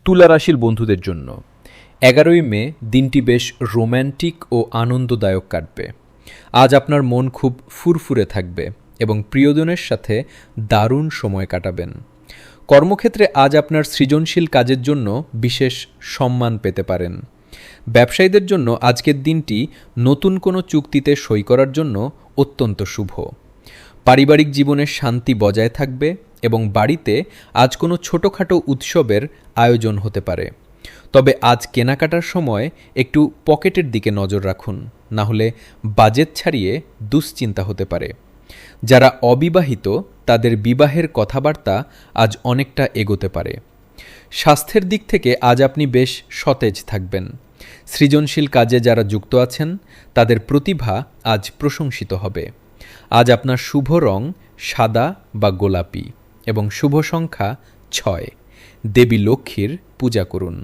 তুলা রাশির বন্ধুদের জন্য 11ই মে দিনটি বেশ রোম্যান্টিক ও আনন্দদায়ক কাটবে। আজ আপনার মন খুব ফুরফুরে থাকবে এবং প্রিয়জনের সাথে দারুণ সময় কাটাবেন। কর্মক্ষেত্রে আজ আপনার সৃজনশীল কাজের জন্য বিশেষ সম্মান পেতে পারেন। ব্যবসায়ীদের জন্য আজকের দিনটি নতুন কোনো চুক্তিতে সই করার জন্য অত্যন্ত শুভ। পারিবারিক জীবনের শান্তি বজায় থাকবে এবং বাড়িতে আজ কোনো ছোটোখাটো উৎসবের আয়োজন হতে পারে। তবে আজ কেনাকাটার সময় একটু পকেটের দিকে নজর রাখুন, না হলে বাজেট ছাড়িয়ে দুশ্চিন্তা হতে পারে। যারা অবিবাহিত তাদের বিবাহের কথাবার্তা আজ অনেকটা এগোতে পারে। স্বাস্থ্যের দিক থেকে আজ আপনি বেশ সতেজ থাকবেন। সৃজনশীল কাজে যারা যুক্ত আছেন তাদের প্রতিভা আজ প্রশংসিত হবে। আজ আপনার শুভ রং সাদা বা গোলাপি এবং শুভ সংখ্যা 6। দেবী লক্ষ্মীর পূজা করুন।